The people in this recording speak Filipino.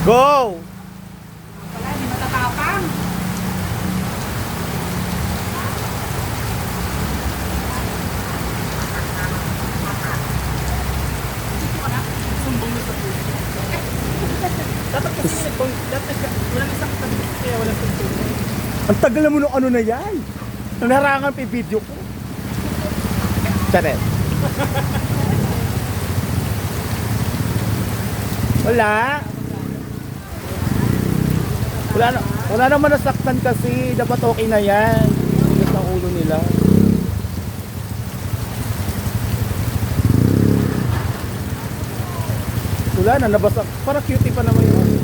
Go! Wala, hindi matatapang. Sumbong na sa puso. Dapat kasi walang isang tabi kaya walang sumbong. Ang tagal mo nung ano na yan. Nung narangan pa yung video ko. Charet. Wala. Wala naman nasaktan kasi. Dapat okay na yan. Tigas ang ulo nila. Wala na, nabasa. Para cutie pa naman yun.